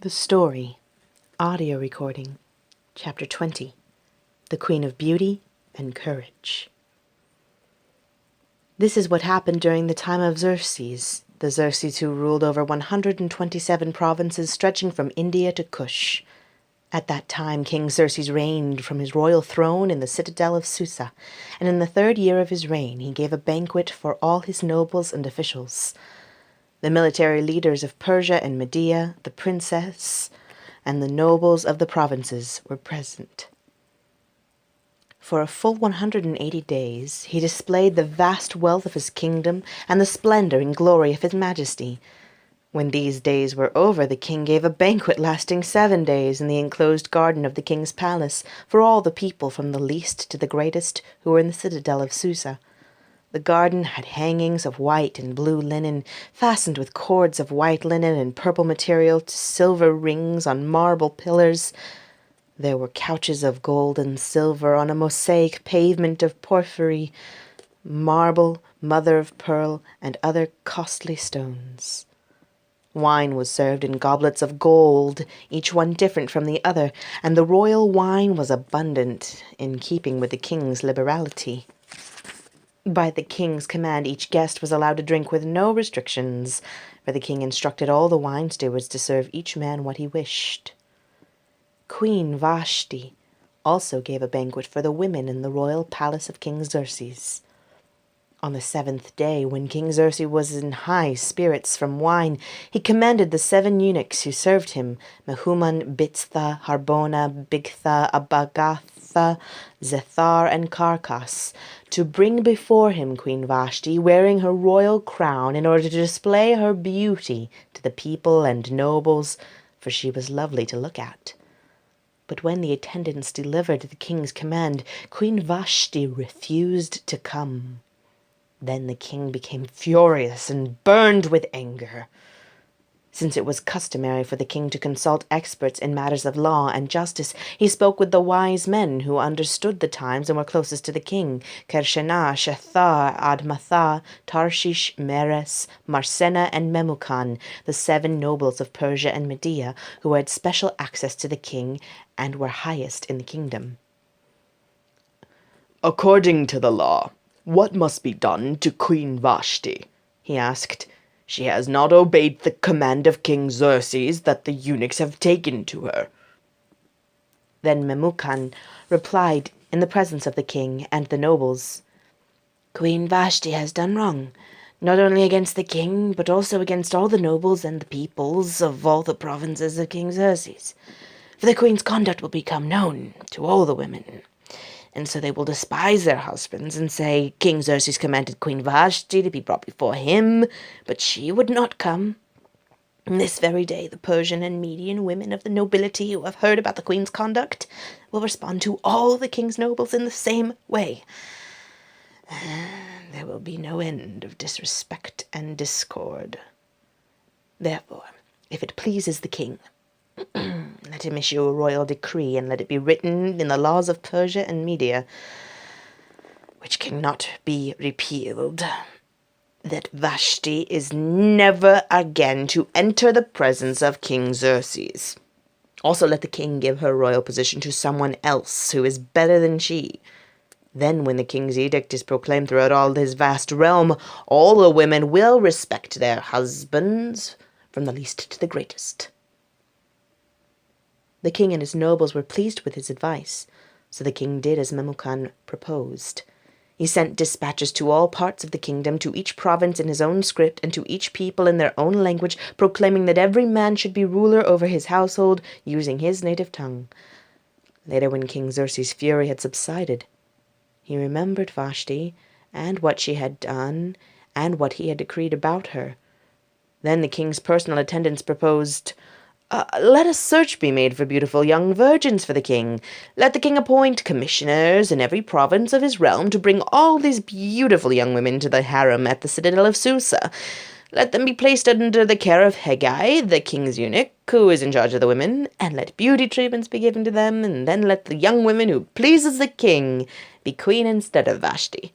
The Story, Audio Recording, Chapter 20, The Queen of Beauty and Courage. This is what happened during the time of Xerxes, the Xerxes who ruled over 127 provinces stretching from India to Kush. At that time, King Xerxes reigned from his royal throne in the citadel of Susa, and in the 3rd year of his reign he gave a banquet for all his nobles and officials. The military leaders of Persia and Media, the princess, and the nobles of the provinces were present. For a full 180 days he displayed the vast wealth of his kingdom and the splendor and glory of his majesty. When these days were over, the king gave a banquet lasting 7 days in the enclosed garden of the king's palace for all the people from the least to the greatest who were in the citadel of Susa. The garden had hangings of white and blue linen, fastened with cords of white linen and purple material to silver rings on marble pillars. There were couches of gold and silver on a mosaic pavement of porphyry, marble, mother of pearl, and other costly stones. Wine was served in goblets of gold, each one different from the other, and the royal wine was abundant, in keeping with the king's liberality. By the king's command, each guest was allowed to drink with no restrictions, for the king instructed all the wine stewards to serve each man what he wished. Queen Vashti also gave a banquet for the women in the royal palace of King Xerxes. On the 7th day, when King Xerxes was in high spirits from wine, he commanded the 7 eunuchs who served him, Mehuman, Biztha, Harbona, Bigtha, Abagatha, Zethar, and Carcass, to bring before him Queen Vashti, wearing her royal crown, in order to display her beauty to the people and nobles, for she was lovely to look at. But when the attendants delivered the king's command, Queen Vashti refused to come. Then the king became furious and burned with anger. Since it was customary for the king to consult experts in matters of law and justice, he spoke with the wise men who understood the times and were closest to the king, Kershena, Shethar, Admatha, Tarshish, Meres, Marsena, and Memucan, the 7 nobles of Persia and Media, who had special access to the king and were highest in the kingdom. "According to the law, what must be done to Queen Vashti?" he asked. "She has not obeyed the command of King Xerxes that the eunuchs have taken to her." Then Memucan replied in the presence of the king and the nobles, "Queen Vashti has done wrong, not only against the king, but also against all the nobles and the peoples of all the provinces of King Xerxes. For the queen's conduct will become known to all the women, and so they will despise their husbands and say, 'King Xerxes commanded Queen Vashti to be brought before him, but she would not come.' And this very day the Persian and Median women of the nobility who have heard about the queen's conduct will respond to all the king's nobles in the same way. And there will be no end of disrespect and discord. Therefore, if it pleases the king, let him issue a royal decree, and let it be written in the laws of Persia and Media, which cannot be repealed, that Vashti is never again to enter the presence of King Xerxes. Also let the king give her royal position to someone else who is better than she. Then when the king's edict is proclaimed throughout all his vast realm, all the women will respect their husbands, from the least to the greatest." The king and his nobles were pleased with his advice, so the king did as Memucan proposed. He sent dispatches to all parts of the kingdom, to each province in his own script, and to each people in their own language, proclaiming that every man should be ruler over his household, using his native tongue. Later, when King Xerxes' fury had subsided, he remembered Vashti, and what she had done, and what he had decreed about her. Then the king's personal attendants proposed, "Let a search be made for beautiful young virgins for the king. Let the king appoint commissioners in every province of his realm to bring all these beautiful young women to the harem at the citadel of Susa. Let them be placed under the care of Hegai, the king's eunuch, who is in charge of the women, and let beauty treatments be given to them, and then let the young woman who pleases the king be queen instead of Vashti."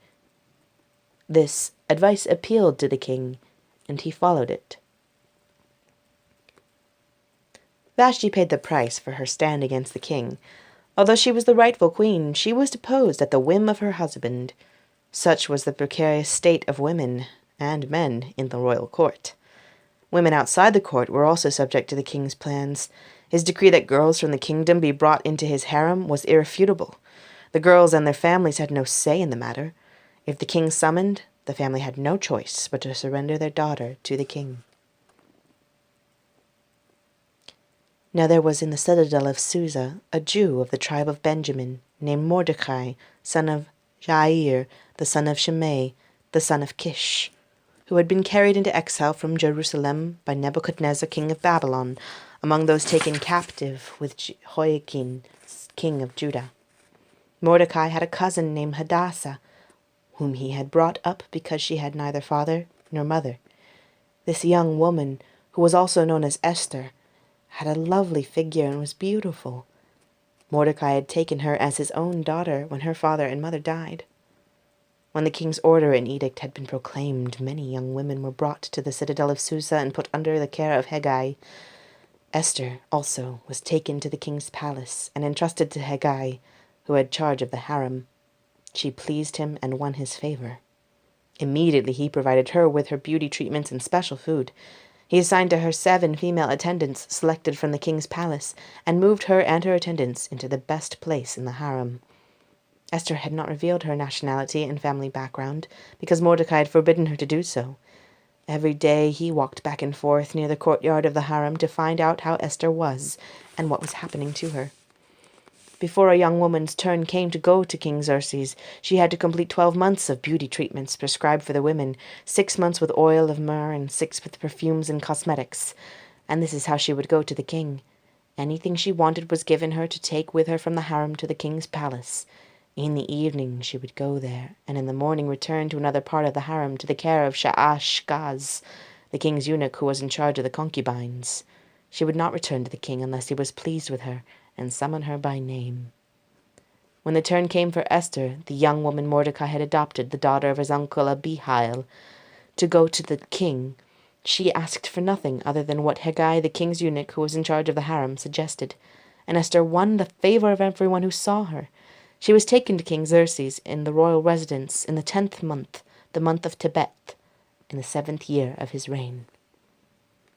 This advice appealed to the king, and he followed it. Vashti paid the price for her stand against the king. Although she was the rightful queen, she was deposed at the whim of her husband. Such was the precarious state of women and men in the royal court. Women outside the court were also subject to the king's plans. His decree that girls from the kingdom be brought into his harem was irrefutable. The girls and their families had no say in the matter. If the king summoned, the family had no choice but to surrender their daughter to the king. Now there was in the citadel of Susa a Jew of the tribe of Benjamin, named Mordecai, son of Jair, the son of Shimei, the son of Kish, who had been carried into exile from Jerusalem by Nebuchadnezzar, king of Babylon, among those taken captive with Jehoiakim, king of Judah. Mordecai had a cousin named Hadassah, whom he had brought up because she had neither father nor mother. This young woman, who was also known as Esther, had a lovely figure and was beautiful. Mordecai had taken her as his own daughter when her father and mother died. When the king's order and edict had been proclaimed, many young women were brought to the citadel of Susa and put under the care of Hegai. Esther also was taken to the king's palace and entrusted to Hegai, who had charge of the harem. She pleased him and won his favor. Immediately he provided her with her beauty treatments and special food. He assigned to her 7 female attendants selected from the king's palace, and moved her and her attendants into the best place in the harem. Esther had not revealed her nationality and family background, because Mordecai had forbidden her to do so. Every day he walked back and forth near the courtyard of the harem to find out how Esther was and what was happening to her. Before a young woman's turn came to go to King Xerxes, she had to complete 12 months of beauty treatments prescribed for the women, 6 months with oil of myrrh and 6 with perfumes and cosmetics. And this is how she would go to the king. Anything she wanted was given her to take with her from the harem to the king's palace. In the evening she would go there, and in the morning return to another part of the harem to the care of Sha'ash-Gaz, the king's eunuch who was in charge of the concubines. She would not return to the king unless he was pleased with her, and summon her by name. When the turn came for Esther, the young woman Mordecai had adopted, the daughter of his uncle Abihail, to go to the king, she asked for nothing other than what Hegai, the king's eunuch who was in charge of the harem, suggested, and Esther won the favor of everyone who saw her. She was taken to King Xerxes in the royal residence in the 10th month, the month of Tebet, in the 7th year of his reign.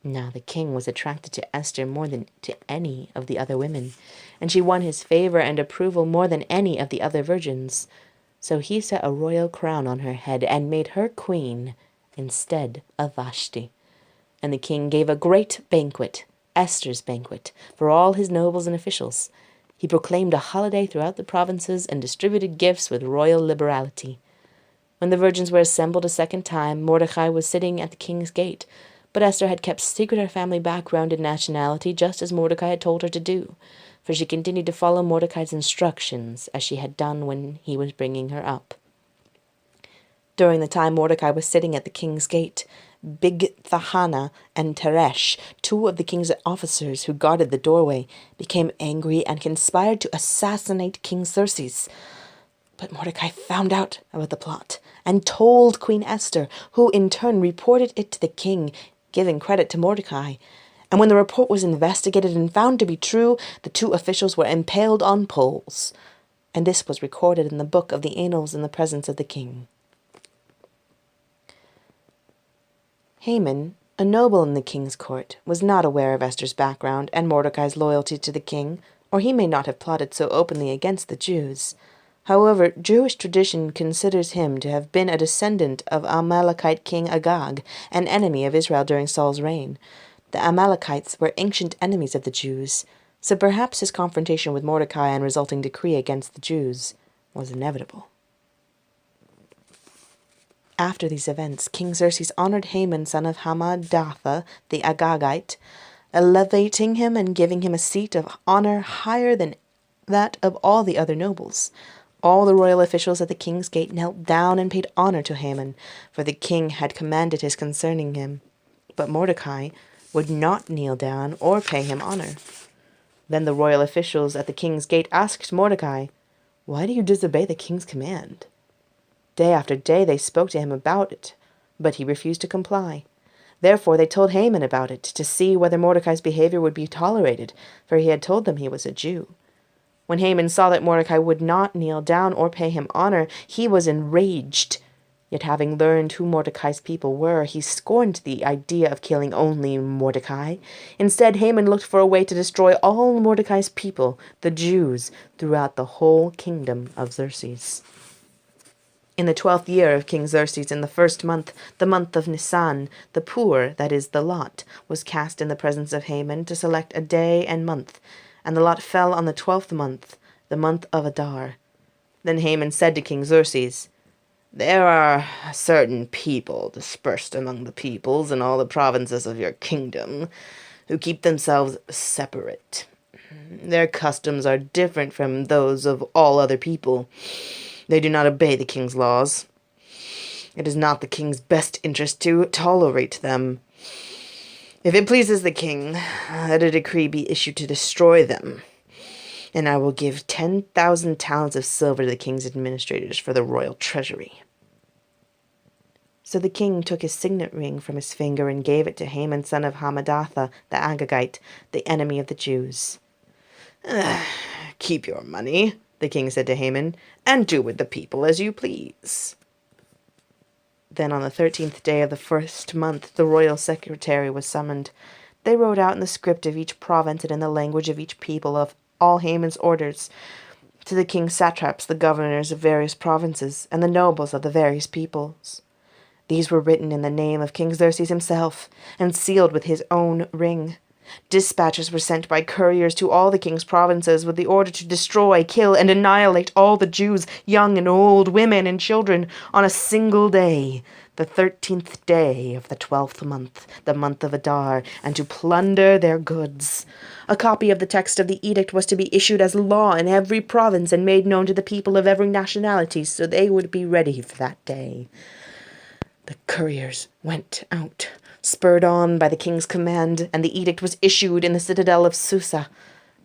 Now the king was attracted to Esther more than to any of the other women, and she won his favor and approval more than any of the other virgins. So he set a royal crown on her head and made her queen instead of Vashti. And the king gave a great banquet, Esther's banquet, for all his nobles and officials. He proclaimed a holiday throughout the provinces and distributed gifts with royal liberality. When the virgins were assembled a second time, Mordecai was sitting at the king's gate, but Esther had kept secret her family background and nationality, just as Mordecai had told her to do, for she continued to follow Mordecai's instructions, as she had done when he was bringing her up. During the time Mordecai was sitting at the king's gate, Bigthana and Teresh, 2 of the king's officers who guarded the doorway, became angry and conspired to assassinate King Xerxes. But Mordecai found out about the plot and told Queen Esther, who in turn reported it to the king, giving credit to Mordecai. And when the report was investigated and found to be true, the 2 officials were impaled on poles. And this was recorded in the book of the annals in the presence of the king. Haman, a noble in the king's court, was not aware of Esther's background and Mordecai's loyalty to the king, or he may not have plotted so openly against the Jews. However, Jewish tradition considers him to have been a descendant of Amalekite king Agag, an enemy of Israel during Saul's reign. The Amalekites were ancient enemies of the Jews, so perhaps his confrontation with Mordecai and resulting decree against the Jews was inevitable. After these events, King Xerxes honored Haman, son of Hammedatha, the Agagite, elevating him and giving him a seat of honor higher than that of all the other nobles. All the royal officials at the king's gate knelt down and paid honor to Haman, for the king had commanded his concerning him. But Mordecai would not kneel down or pay him honor. Then the royal officials at the king's gate asked Mordecai, "Why do you disobey the king's command?" Day after day they spoke to him about it, but he refused to comply. Therefore they told Haman about it, to see whether Mordecai's behavior would be tolerated, for he had told them he was a Jew. When Haman saw that Mordecai would not kneel down or pay him honor, he was enraged. Yet having learned who Mordecai's people were, he scorned the idea of killing only Mordecai. Instead, Haman looked for a way to destroy all Mordecai's people, the Jews, throughout the whole kingdom of Xerxes. In the 12th year of King Xerxes, in the first month, the month of Nisan, the pur, that is, the lot, was cast in the presence of Haman to select a day and month, and the lot fell on the 12th month, the month of Adar. Then Haman said to King Xerxes, "There are certain people dispersed among the peoples in all the provinces of your kingdom, who keep themselves separate. Their customs are different from those of all other people. They do not obey the king's laws. It is not the king's best interest to tolerate them. If it pleases the king, let a decree be issued to destroy them, and I will give 10,000 talents of silver to the king's administrators for the royal treasury." So the king took his signet ring from his finger and gave it to Haman, son of Hammedatha, the Agagite, the enemy of the Jews. "Keep your money," the king said to Haman, "and do with the people as you please." Then on the 13th day of the first month, the royal secretary was summoned. They wrote out in the script of each province and in the language of each people of all Haman's orders to the king's satraps, the governors of various provinces, and the nobles of the various peoples. These were written in the name of King Xerxes himself, and sealed with his own ring. Dispatches were sent by couriers to all the king's provinces with the order to destroy, kill, and annihilate all the Jews, young and old, women and children, on a single day, the 13th day of the 12th month, the month of Adar, and to plunder their goods. A copy of the text of the edict was to be issued as law in every province and made known to the people of every nationality, so they would be ready for that day. The couriers went out, spurred on by the king's command, and the edict was issued in the citadel of Susa.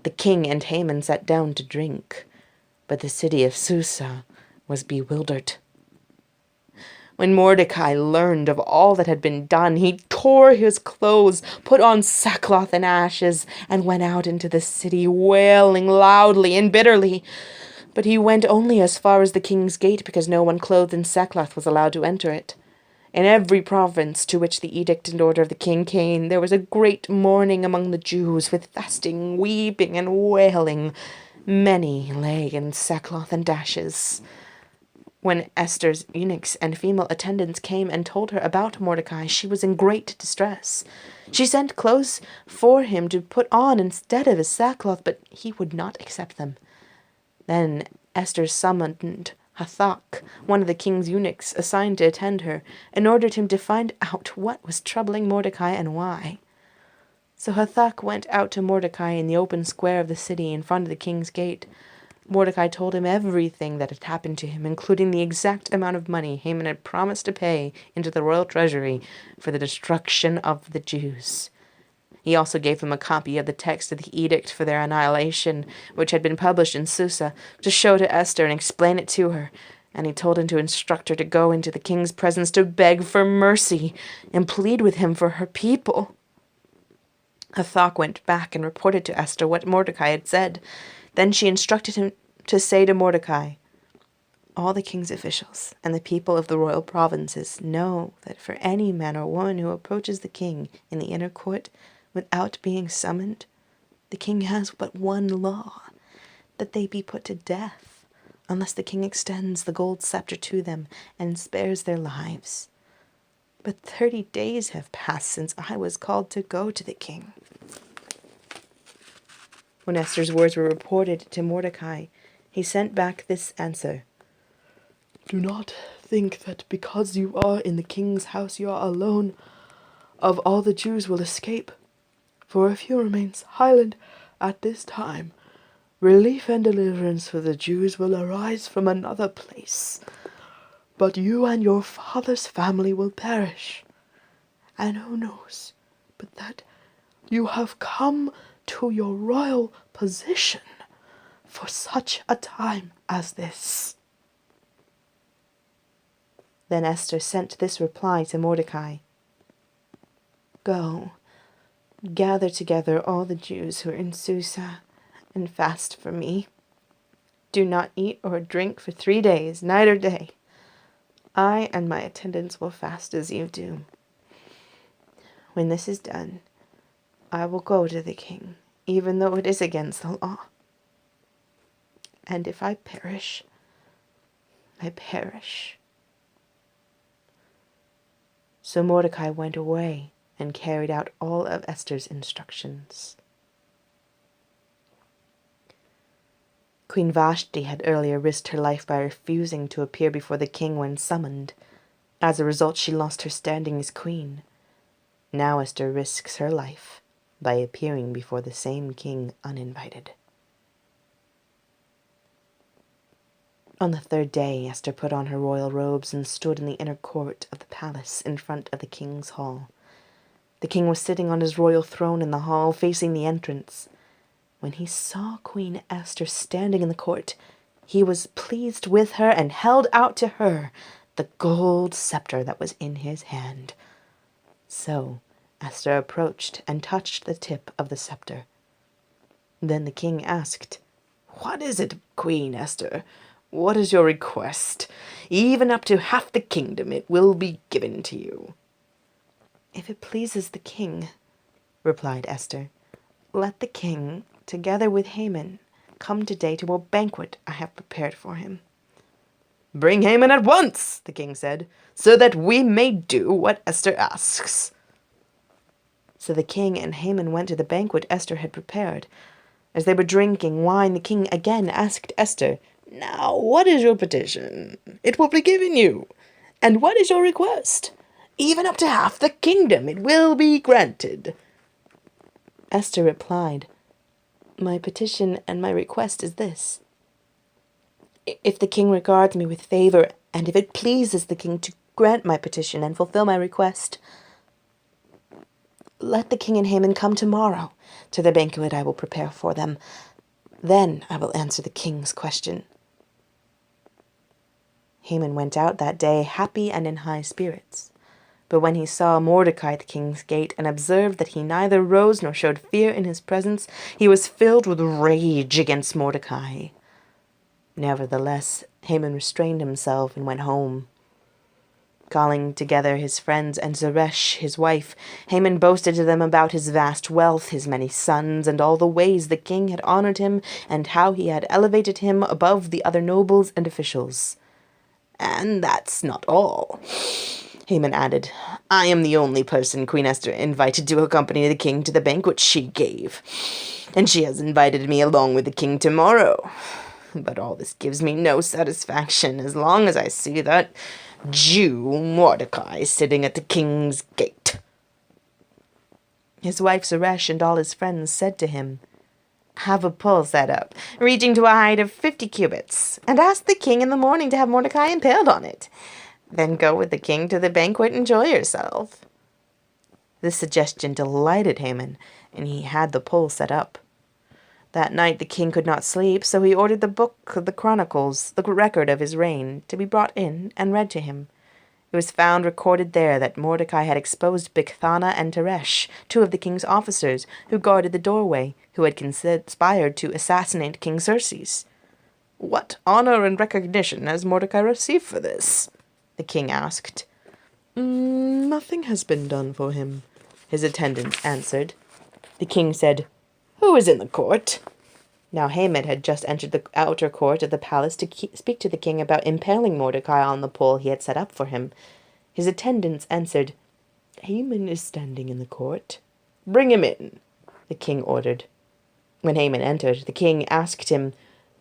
The king and Haman sat down to drink, but the city of Susa was bewildered. When Mordecai learned of all that had been done, he tore his clothes, put on sackcloth and ashes, and went out into the city, wailing loudly and bitterly. But he went only as far as the king's gate, because no one clothed in sackcloth was allowed to enter it. In every province to which the edict and order of the king came, there was a great mourning among the Jews, with fasting, weeping, and wailing. Many lay in sackcloth and ashes. When Esther's eunuchs and female attendants came and told her about Mordecai, she was in great distress. She sent clothes for him to put on instead of his sackcloth, but he would not accept them. Then Esther summoned Hathach, one of the king's eunuchs assigned to attend her, and ordered him to find out what was troubling Mordecai and why. So Hathach went out to Mordecai in the open square of the city in front of the king's gate. Mordecai told him everything that had happened to him, including the exact amount of money Haman had promised to pay into the royal treasury for the destruction of the Jews. He also gave him a copy of the text of the edict for their annihilation, which had been published in Susa, to show to Esther and explain it to her, and he told him to instruct her to go into the king's presence to beg for mercy and plead with him for her people. Hathach went back and reported to Esther what Mordecai had said. Then she instructed him to say to Mordecai, "All the king's officials and the people of the royal provinces know that for any man or woman who approaches the king in the inner court without being summoned, the king has but one law, that they be put to death, unless the king extends the gold scepter to them and spares their lives. But 30 days have passed since I was called to go to the king." When Esther's words were reported to Mordecai, he sent back this answer: "Do not think that because you are in the king's house you are alone of all the Jews will escape. For if you remain silent at this time, relief and deliverance for the Jews will arise from another place. But you and your father's family will perish. And who knows but that you have come to your royal position for such a time as this." Then Esther sent this reply to Mordecai: Go, gather together all the Jews who are in Susa, and fast for me. Do not eat or drink for 3 days, night or day. I and my attendants will fast as you do. When this is done, I will go to the king, even though it is against the law. And if I perish, I perish." So Mordecai went away and carried out all of Esther's instructions. Queen Vashti had earlier risked her life by refusing to appear before the king when summoned. As a result, she lost her standing as queen. Now Esther risks her life by appearing before the same king uninvited. On the 3rd day, Esther put on her royal robes and stood in the inner court of the palace in front of the king's hall. The king was sitting on his royal throne in the hall, facing the entrance. When he saw Queen Esther standing in the court, he was pleased with her and held out to her the gold scepter that was in his hand. So Esther approached and touched the tip of the scepter. Then the king asked, "What is it, Queen Esther? What is your request? Even up to half the kingdom it will be given to you." "If it pleases the king," replied Esther, "let the king, together with Haman, come today to a banquet I have prepared for him." "Bring Haman at once," the king said, "so that we may do what Esther asks." So the king and Haman went to the banquet Esther had prepared. As they were drinking wine, the king again asked Esther, "Now, what is your petition? It will be given you. And what is your request? Even up to half the kingdom it will be granted." Esther replied, "My petition and my request is this. If the king regards me with favor, and if it pleases the king to grant my petition and fulfill my request, let the king and Haman come tomorrow to the banquet I will prepare for them. Then I will answer the king's question." Haman went out that day happy and in high spirits. But when he saw Mordecai at the king's gate and observed that he neither rose nor showed fear in his presence, he was filled with rage against Mordecai. Nevertheless, Haman restrained himself and went home. Calling together his friends and Zeresh, his wife, Haman boasted to them about his vast wealth, his many sons, and all the ways the king had honored him, and how he had elevated him above the other nobles and officials. "And that's not all," Haman added. "I am the only person Queen Esther invited to accompany the king to the banquet she gave, and she has invited me along with the king tomorrow. But all this gives me no satisfaction as long as I see that Jew Mordecai sitting at the king's gate." His wife Zeresh and all his friends said to him, "Have a pole set up, reaching to a height of 50 cubits, and ask the king in the morning to have Mordecai impaled on it. Then go with the king to the banquet and enjoy yourself." This suggestion delighted Haman, and he had the pole set up. That night the king could not sleep, so he ordered the book of the Chronicles, the record of his reign, to be brought in and read to him. It was found recorded there that Mordecai had exposed Bigthana and Teresh, 2 of the king's officers, who guarded the doorway, who had conspired to assassinate King Xerxes. "What honor and recognition has Mordecai received for this?" the king asked. "Nothing has been done for him," his attendants answered. The king said, "Who is in the court?" Now Haman had just entered the outer court of the palace to speak to the king about impaling Mordecai on the pole he had set up for him. His attendants answered, "Haman is standing in the court." "Bring him in," the king ordered. When Haman entered, the king asked him,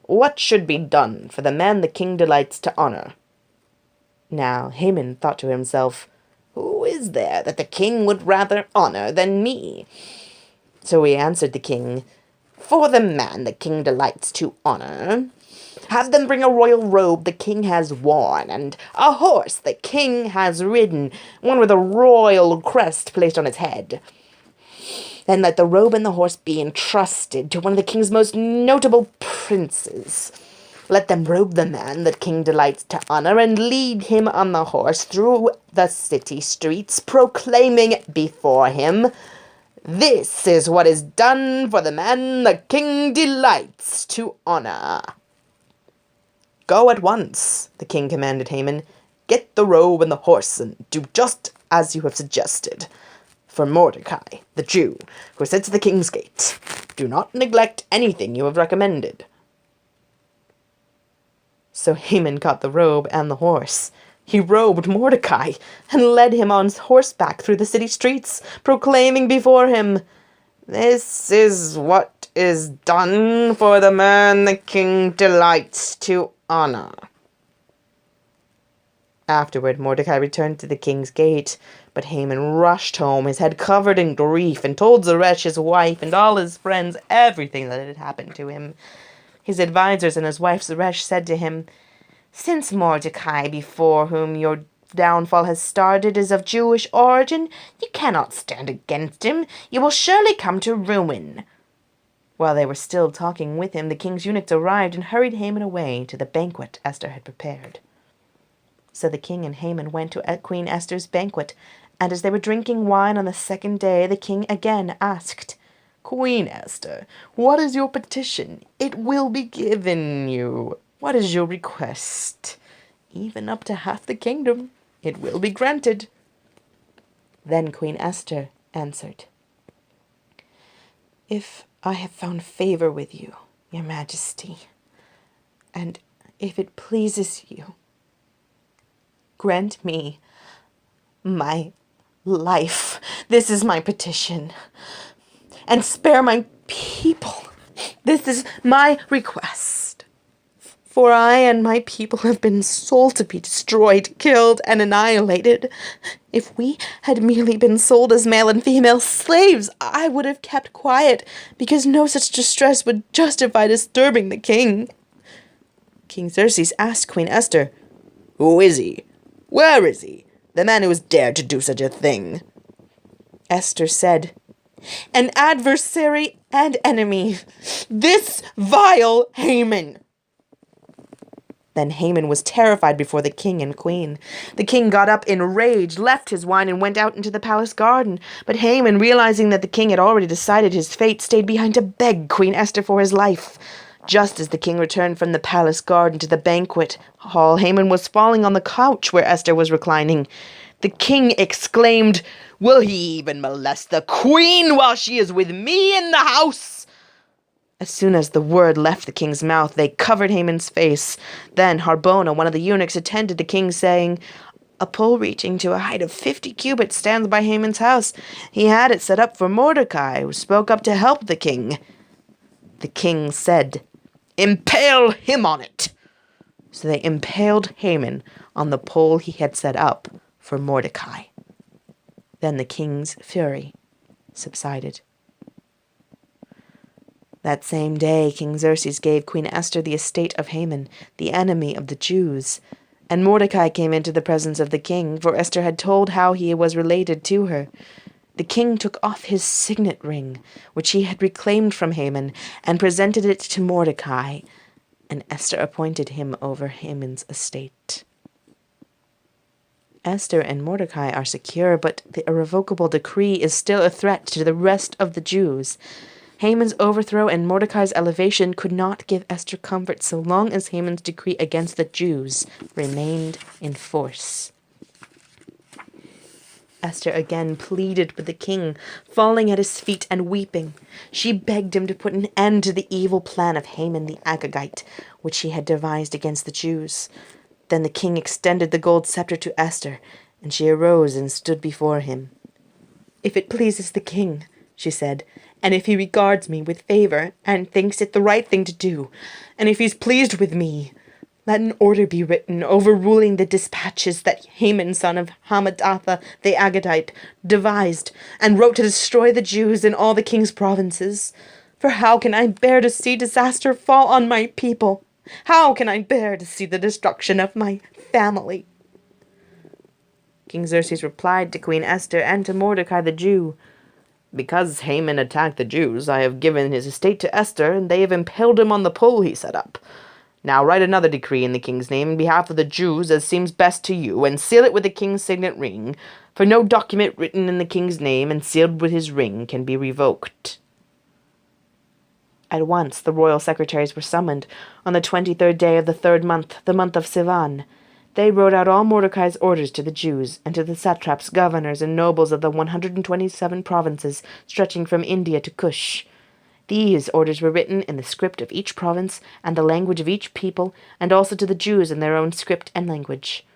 "What should be done for the man the king delights to honor?" Now Haman thought to himself, "Who is there that the king would rather honor than me?" So he answered the king, "For the man the king delights to honor, have them bring a royal robe the king has worn, and a horse the king has ridden, one with a royal crest placed on its head. Then let the robe and the horse be entrusted to one of the king's most notable princes. Let them robe the man that king delights to honor and lead him on the horse through the city streets, proclaiming before him, 'This is what is done for the man the king delights to honor.'" "Go at once," the king commanded Haman. "Get the robe and the horse, and do just as you have suggested. For Mordecai, the Jew, who sits at the king's gate, do not neglect anything you have recommended." So Haman got the robe and the horse. He robed Mordecai and led him on horseback through the city streets, proclaiming before him, "This is what is done for the man the king delights to honor." Afterward, Mordecai returned to the king's gate, but Haman rushed home, his head covered in grief, and told Zeresh, his wife, and all his friends everything that had happened to him. His advisers and his wife Zeresh said to him, "Since Mordecai, before whom your downfall has started, is of Jewish origin, you cannot stand against him. You will surely come to ruin." While they were still talking with him, the king's eunuchs arrived and hurried Haman away to the banquet Esther had prepared. So the king and Haman went to Queen Esther's banquet, and as they were drinking wine on the second day, the king again asked, "Queen Esther, what is your petition? It will be given you. What is your request? Even up to half the kingdom, it will be granted." Then Queen Esther answered, "If I have found favor with you, your majesty, and if it pleases you, grant me my life. This is my petition. And spare my people. This is my request. For I and my people have been sold to be destroyed, killed, and annihilated. If we had merely been sold as male and female slaves, I would have kept quiet, because no such distress would justify disturbing the king." King Xerxes asked Queen Esther, "Who is he? Where is he? The man who has dared to do such a thing?" Esther said, "An adversary and enemy, this vile Haman." Then Haman was terrified before the king and queen. The king got up in rage, left his wine, and went out into the palace garden. But Haman, realizing that the king had already decided his fate, stayed behind to beg Queen Esther for his life. Just as the king returned from the palace garden to the banquet hall, Haman was falling on the couch where Esther was reclining. The king exclaimed, "Will he even molest the queen while she is with me in the house?" As soon as the word left the king's mouth, they covered Haman's face. Then Harbona, one of the eunuchs, attended the king, saying, "A pole reaching to a height of 50 cubits stands by Haman's house. He had it set up for Mordecai, who spoke up to help the king." The king said, "Impale him on it." So they impaled Haman on the pole he had set up for Mordecai. Then the king's fury subsided. That same day, King Xerxes gave Queen Esther the estate of Haman, the enemy of the Jews. And Mordecai came into the presence of the king, for Esther had told how he was related to her. The king took off his signet ring, which he had reclaimed from Haman, and presented it to Mordecai, and Esther appointed him over Haman's estate. Esther and Mordecai are secure, but the irrevocable decree is still a threat to the rest of the Jews. Haman's overthrow and Mordecai's elevation could not give Esther comfort so long as Haman's decree against the Jews remained in force. Esther again pleaded with the king, falling at his feet and weeping. She begged him to put an end to the evil plan of Haman the Agagite, which he had devised against the Jews. Then the king extended the gold scepter to Esther, and she arose and stood before him. "If it pleases the king," she said, "and if he regards me with favor and thinks it the right thing to do, and if he's pleased with me, let an order be written overruling the dispatches that Haman, son of Hammedatha the Agagite, devised and wrote to destroy the Jews in all the king's provinces. For how can I bear to see disaster fall on my people? How can I bear to see the destruction of my family?" King Xerxes replied to Queen Esther and to Mordecai the Jew, "Because Haman attacked the Jews, I have given his estate to Esther, and they have impaled him on the pole he set up. Now write another decree in the king's name in behalf of the Jews as seems best to you, and seal it with the king's signet ring, for no document written in the king's name and sealed with his ring can be revoked." At once the royal secretaries were summoned on the 23rd day of the 3rd month, the month of Sivan. They wrote out all Mordecai's orders to the Jews, and to the satraps, governors, and nobles of the 127 provinces stretching from India to Cush. These orders were written in the script of each province and the language of each people, and also to the Jews in their own script and language.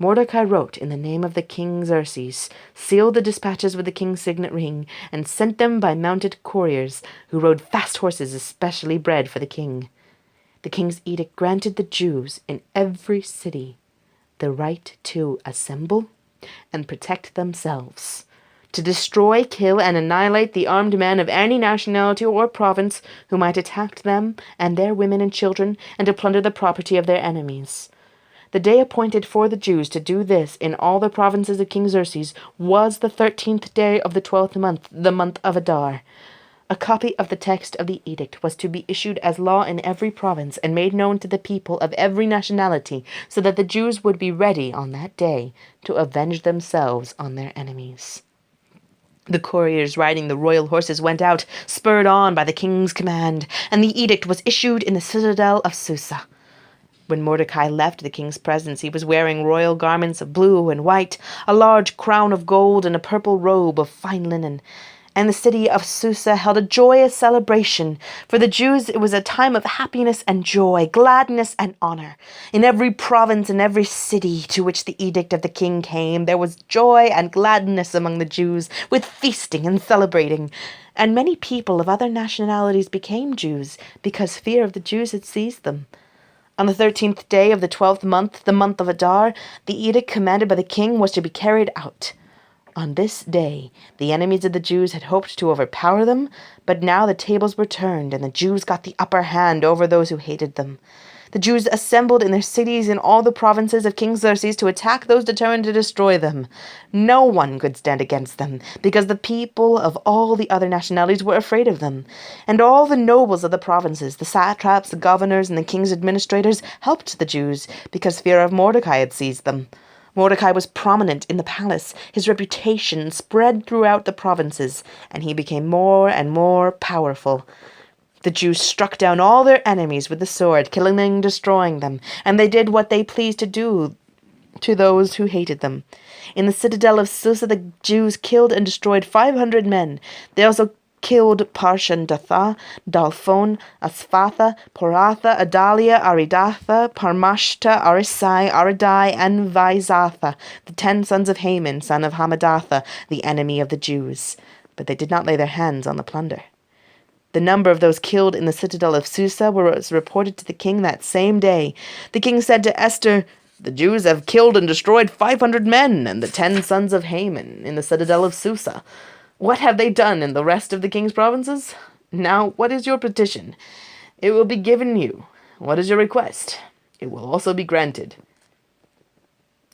Mordecai wrote in the name of the king Xerxes, sealed the dispatches with the king's signet ring, and sent them by mounted couriers, who rode fast horses especially bred for the king. The king's edict granted the Jews in every city the right to assemble and protect themselves, to destroy, kill, and annihilate the armed men of any nationality or province who might attack them and their women and children, and to plunder the property of their enemies. The day appointed for the Jews to do this in all the provinces of King Xerxes was the 13th day of the 12th month, the month of Adar. A copy of the text of the edict was to be issued as law in every province and made known to the people of every nationality, so that the Jews would be ready on that day to avenge themselves on their enemies. The couriers riding the royal horses went out, spurred on by the king's command, and the edict was issued in the citadel of Susa. When Mordecai left the king's presence, he was wearing royal garments of blue and white, a large crown of gold, and a purple robe of fine linen. And the city of Susa held a joyous celebration. For the Jews it was a time of happiness and joy, gladness and honor. In every province and every city to which the edict of the king came, there was joy and gladness among the Jews, with feasting and celebrating. And many people of other nationalities became Jews, because fear of the Jews had seized them. On the 13th day of the 12th month, the month of Adar, the edict commanded by the king was to be carried out. On this day, the enemies of the Jews had hoped to overpower them, but now the tables were turned, and the Jews got the upper hand over those who hated them. The Jews assembled in their cities in all the provinces of King Xerxes to attack those determined to destroy them. No one could stand against them, because the people of all the other nationalities were afraid of them. And all the nobles of the provinces, the satraps, the governors, and the king's administrators helped the Jews, because fear of Mordecai had seized them. Mordecai was prominent in the palace. His reputation spread throughout the provinces, and he became more and more powerful. The Jews struck down all their enemies with the sword, killing them and destroying them, and they did what they pleased to do to those who hated them. In the citadel of Susa, the Jews killed and destroyed 500 men. They also killed Parshandatha, Dalphon, Asphatha, Poratha, Adalia, Aridatha, Parmashta, Arisai, Aridai, and Vaizatha, the 10 sons of Haman, son of Hamadatha, the enemy of the Jews. But they did not lay their hands on the plunder. The number of those killed in the citadel of Susa was reported to the king that same day. The king said to Esther, "The Jews have killed and destroyed 500 men and the 10 sons of Haman in the citadel of Susa. What have they done in the rest of the king's provinces? Now, what is your petition? It will be given you. What is your request? It will also be granted."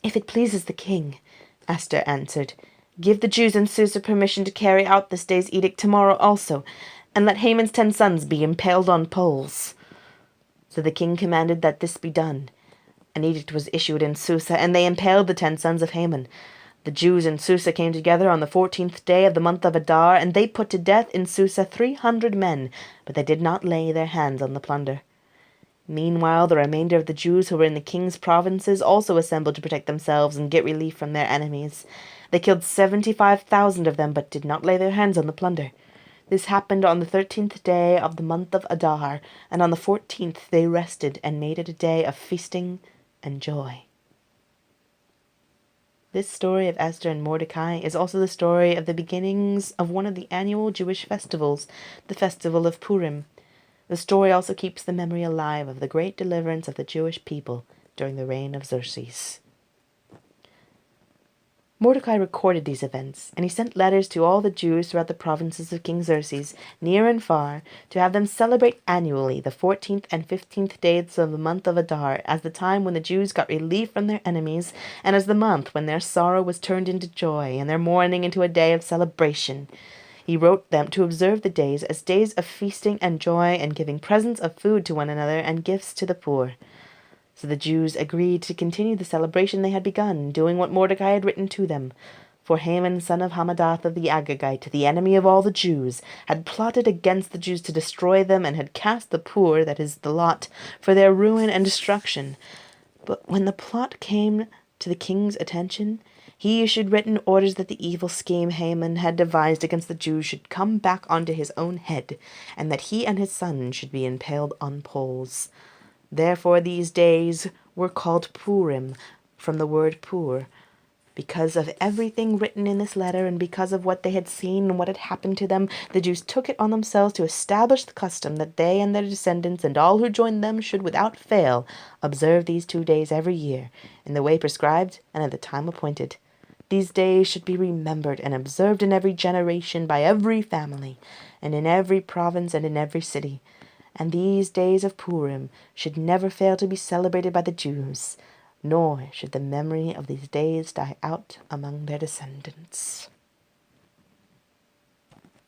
"If it pleases the king," Esther answered, "give the Jews in Susa permission to carry out this day's edict tomorrow also, and let Haman's 10 sons be impaled on poles." So the king commanded that this be done. An edict was issued in Susa, and they impaled the 10 sons of Haman. The Jews in Susa came together on the 14th day of the month of Adar, and they put to death in Susa 300 men, but they did not lay their hands on the plunder. Meanwhile, the remainder of the Jews who were in the king's provinces also assembled to protect themselves and get relief from their enemies. They killed 75,000 of them, but did not lay their hands on the plunder. This happened on the 13th day of the month of Adar, and on the 14th they rested and made it a day of feasting and joy. This story of Esther and Mordecai is also the story of the beginnings of one of the annual Jewish festivals, the festival of Purim. The story also keeps the memory alive of the great deliverance of the Jewish people during the reign of Xerxes. Mordecai recorded these events, and he sent letters to all the Jews throughout the provinces of King Xerxes, near and far, to have them celebrate annually the 14th and 15th days of the month of Adar as the time when the Jews got relief from their enemies, and as the month when their sorrow was turned into joy and their mourning into a day of celebration. He wrote them to observe the days as days of feasting and joy and giving presents of food to one another and gifts to the poor. So the Jews agreed to continue the celebration they had begun, doing what Mordecai had written to them. For Haman, son of Hammedatha the Agagite, the enemy of all the Jews, had plotted against the Jews to destroy them, and had cast the poor, that is, the lot, for their ruin and destruction. But when the plot came to the king's attention, he issued written orders that the evil scheme Haman had devised against the Jews should come back onto his own head, and that he and his son should be impaled on poles. Therefore these days were called Purim, from the word pur. Because of everything written in this letter, and because of what they had seen and what had happened to them, the Jews took it on themselves to establish the custom that they and their descendants and all who joined them should without fail observe these 2 days every year, in the way prescribed and at the time appointed. These days should be remembered and observed in every generation by every family, and in every province and in every city. And these days of Purim should never fail to be celebrated by the Jews, nor should the memory of these days die out among their descendants.